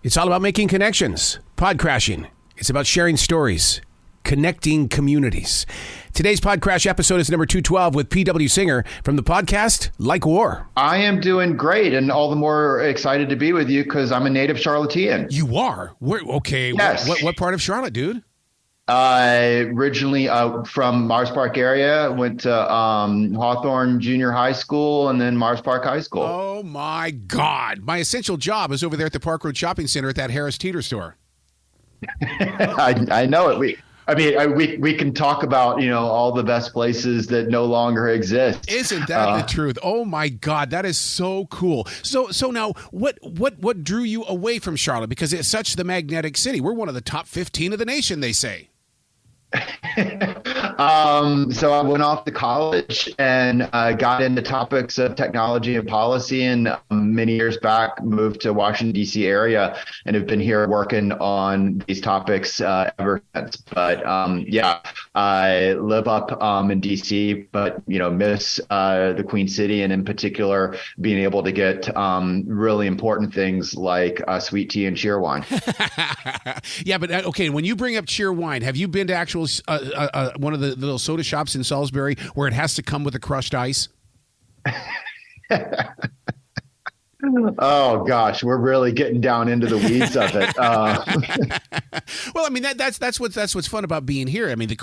It's all about making connections. Pod Crashing. It's about sharing stories, connecting communities. Today's Pod Crash episode is number 212 with P.W. Singer from the podcast Like War. I am doing great and all the more excited to be with you because I'm a native Charlottean. You are? Okay. Yes. What part of Charlotte, dude? Originally from Mars Park area, went to Hawthorne Junior High School and then Mars Park High School. Oh, my God. My essential job is over there at the Park Road Shopping Center at that Harris Teeter store. I know it. We can talk about, all the best places that no longer exist. Isn't that the truth? Oh my God, that is so cool. So now what drew you away from Charlotte? Because it's such the magnetic city. We're one of the top 15 of the nation, they say. So I went off to college and got into topics of technology and policy, and many years back moved to Washington, D.C. area and have been here working on these topics ever since. But I live up in D.C., but, miss the Queen City, and in particular, being able to get really important things like sweet tea and cheer wine. Yeah, but okay, when you bring up cheer wine, have you been to actual one of the little soda shops in Salisbury where it has to come with a crushed ice? Oh gosh, we're really getting down into the weeds of it. Well, I mean that's what's fun about being here. I mean,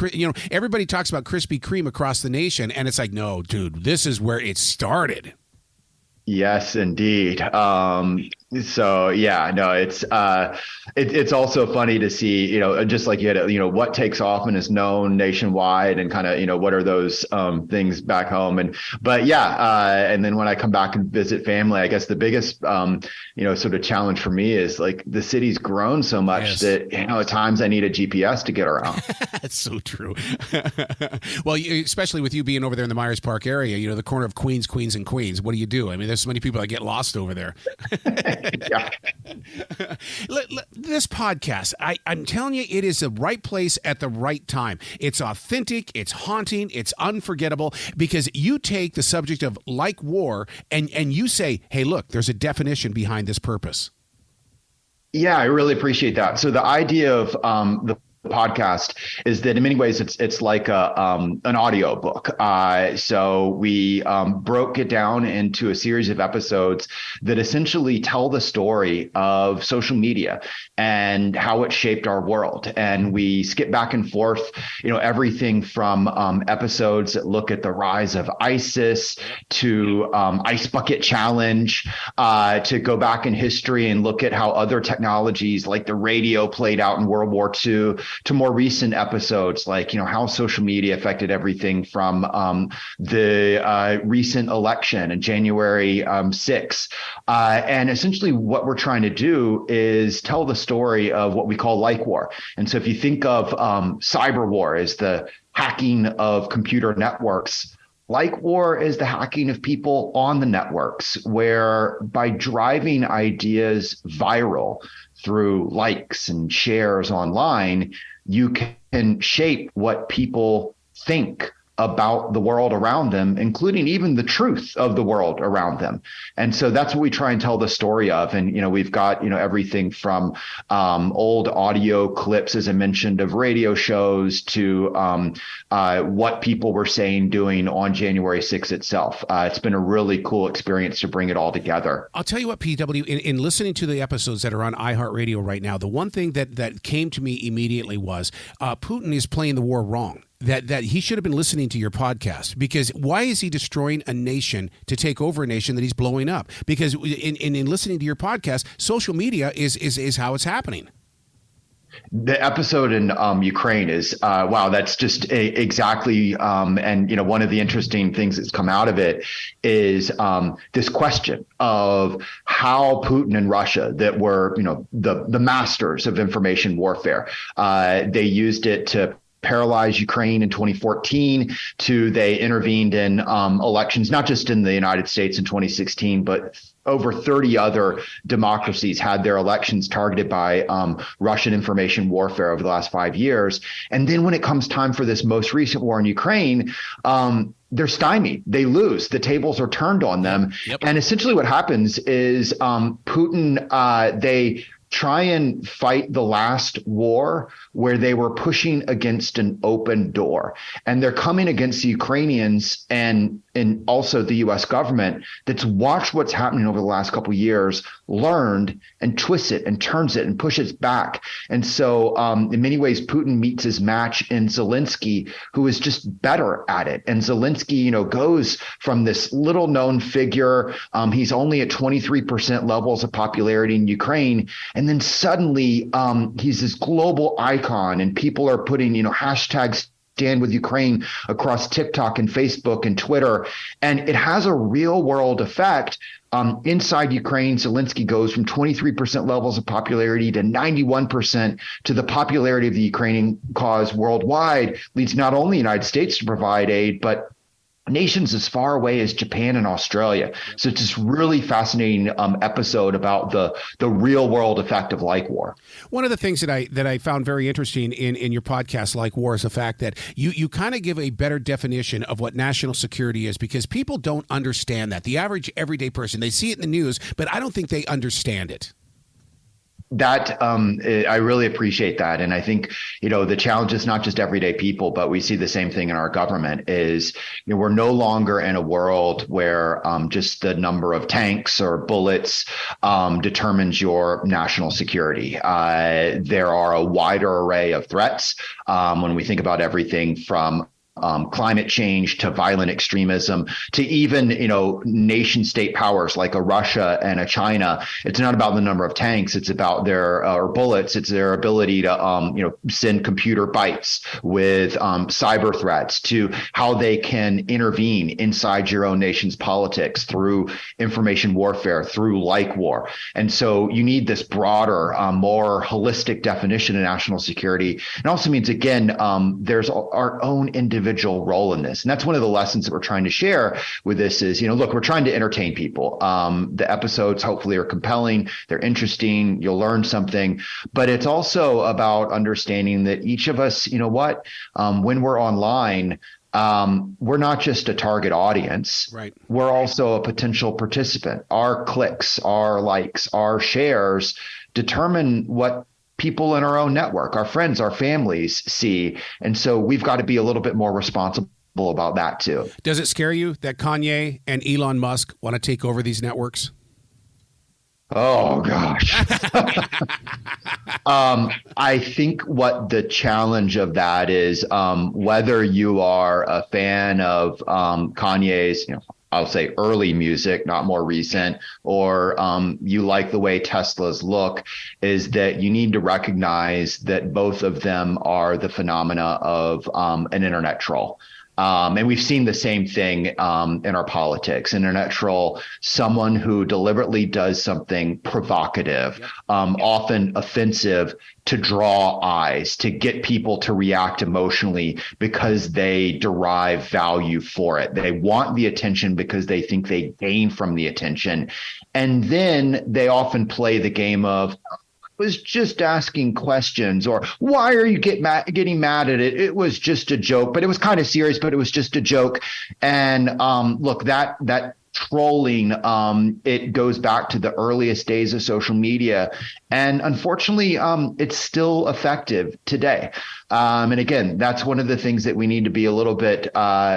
everybody talks about Krispy Kreme across the nation, and it's like, no, dude, this is where it started. Yes, indeed. So yeah, no, it's also funny to see, just like you had, what takes off and is known nationwide, and kind of, what are those things back home, and then when I come back and visit family, I guess the biggest sort of challenge for me is like the city's grown so much that at times I need a GPS to get around. That's so true. Well, especially with you being over there in the Myers Park area, the corner of Queens. What do you do? I mean, there's so many people that get lost over there. Yeah. This podcast, I'm telling you, it is the right place at the right time. It's authentic, it's haunting, it's unforgettable, because you take the subject of like war and you say, hey, look, there's a definition behind this purpose. Yeah, I really appreciate that. So the idea of the podcast is that in many ways it's like an audio book. So we broke it down into a series of episodes that essentially tell the story of social media and how it shaped our world. And we skip back and forth, everything from episodes that look at the rise of ISIS to Ice Bucket Challenge, to go back in history and look at how other technologies like the radio played out in World War II, to more recent episodes like, how social media affected everything from the recent election in January 6th. And essentially what we're trying to do is tell the story of what we call like war. And so if you think of cyber war as the hacking of computer networks, like war is the hacking of people on the networks, where by driving ideas viral through likes and shares online, you can shape what people think about the world around them, including even the truth of the world around them. And so that's what we try and tell the story of. And, we've got, everything from old audio clips, as I mentioned, of radio shows to what people were saying, doing on January 6th itself. It's been a really cool experience to bring it all together. I'll tell you what, PW, in listening to the episodes that are on iHeartRadio right now, the one thing that came to me immediately was Putin is playing the war wrong. That he should have been listening to your podcast, because why is he destroying a nation to take over a nation that he's blowing up? Because in listening to your podcast, social media is how it's happening. The episode in Ukraine is wow. That's just exactly. And one of the interesting things that's come out of it is this question of how Putin and Russia, that were the masters of information warfare, they used it to paralyzed Ukraine in 2014 to they intervened in elections, not just in the United States in 2016, but over 30 other democracies had their elections targeted by Russian information warfare over the last 5 years. And then when it comes time for this most recent war in Ukraine, they're stymied. They lose. The tables are turned on them. Yep. And essentially what happens is Putin, they try and fight the last war where they were pushing against an open door. And they're coming against the Ukrainians and also the US government that's watched what's happening over the last couple of years, learned and twists it and turns it and pushes back. And so in many ways, Putin meets his match in Zelensky, who is just better at it. And Zelensky, goes from this little known figure. He's only at 23% levels of popularity in Ukraine. And then suddenly he's this global icon, and people are putting, hashtags Stand with Ukraine across TikTok and Facebook and Twitter. And it has a real world effect. Inside Ukraine, Zelensky goes from 23% levels of popularity to 91%. To the popularity of the Ukrainian cause worldwide leads not only the United States to provide aid, but nations as far away as Japan and Australia. So it's this really fascinating episode about the real world effect of Like War. One of the things that I found very interesting in your podcast, Like War, is the fact that you kind of give a better definition of what national security is, because people don't understand that. The average everyday person, they see it in the news, but I don't think they understand it. That I really appreciate that. And I think, the challenge is not just everyday people, but we see the same thing in our government is, we're no longer in a world where just the number of tanks or bullets determines your national security. There are a wider array of threats when we think about everything from climate change to violent extremism to even, nation state powers like a Russia and a China. It's not about the number of tanks. It's about their or bullets. It's their ability to, send computer bytes with cyber threats, to how they can intervene inside your own nation's politics through information warfare, through Like War. And so you need this broader, more holistic definition of national security. It also means, again, there's our own individual role in this. And that's one of the lessons that we're trying to share with this is, look, we're trying to entertain people. The episodes hopefully are compelling. They're interesting. You'll learn something. But it's also about understanding that each of us, when we're online, we're not just a target audience. Right. We're also a potential participant. Our clicks, our likes, our shares determine what people in our own network, our friends, our families see. And so we've got to be a little bit more responsible about that too. Does it scare you that Kanye and Elon Musk want to take over these networks? Oh, gosh. I think what the challenge of that is, whether you are a fan of Kanye's, I'll say early music, not more recent, or you like the way Teslas look, is that you need to recognize that both of them are the phenomena of an internet troll. And we've seen the same thing in our politics. Internet troll, someone who deliberately does something provocative, often offensive, to draw eyes, to get people to react emotionally because they derive value for it. They want the attention because they think they gain from the attention. And then they often play the game of, was just asking questions, or why are you getting mad at it? It was just a joke, but it was kind of serious, but it was just a joke. And look, that trolling, it goes back to the earliest days of social media. And unfortunately, it's still effective today. And again, that's one of the things that we need to be a little bit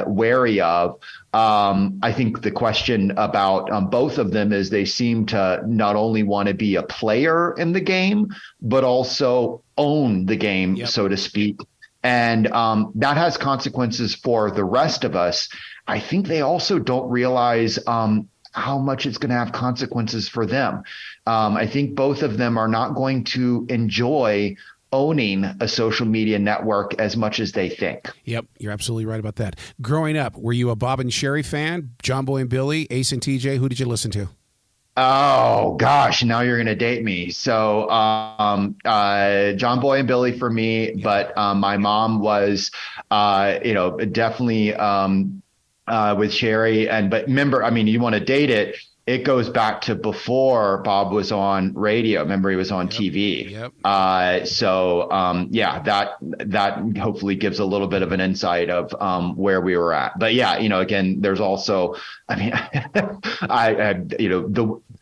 wary of. I think the question about both of them is they seem to not only want to be a player in the game, but also own the game, so to speak. And that has consequences for the rest of us. I think they also don't realize how much it's going to have consequences for them. I think both of them are not going to enjoy owning a social media network as much as they think. Yep, you're absolutely right about that. Growing up, were you a Bob and Sherry fan? John Boy and Billy, Ace and TJ? Who did you listen to? Oh, gosh, now you're going to date me. So John Boy and Billy for me, but my mom was, definitely with Sherry. But remember, you want to date it. It goes back to before Bob was on radio. Remember, he was on TV. Yep. That hopefully gives a little bit of an insight of where we were at. But yeah, again, there's also,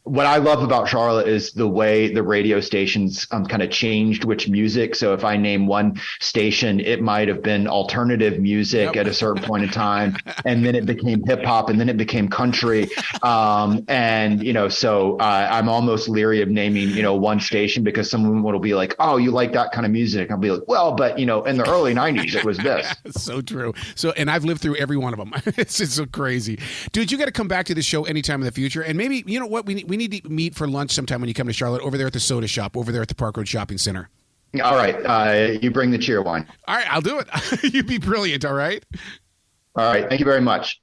what I love about Charlotte is the way the radio stations kind of changed which music. So if I name one station, it might have been alternative music at a certain point in time, and then it became hip hop, and then it became country. So I'm almost leery of naming, one station, because someone will be like, "Oh, you like that kind of music?" I'll be like, "Well, but in the early '90s, it was this." So true. So, and I've lived through every one of them. It's just so crazy, dude. You got to come back to the show anytime in the future, and maybe what we need to meet for lunch sometime when you come to Charlotte, over there at the Soda Shop, over there at the Park Road Shopping Center. All right. You bring the cheer wine. All right, I'll do it. You'd be brilliant. All right. All right. Thank you very much.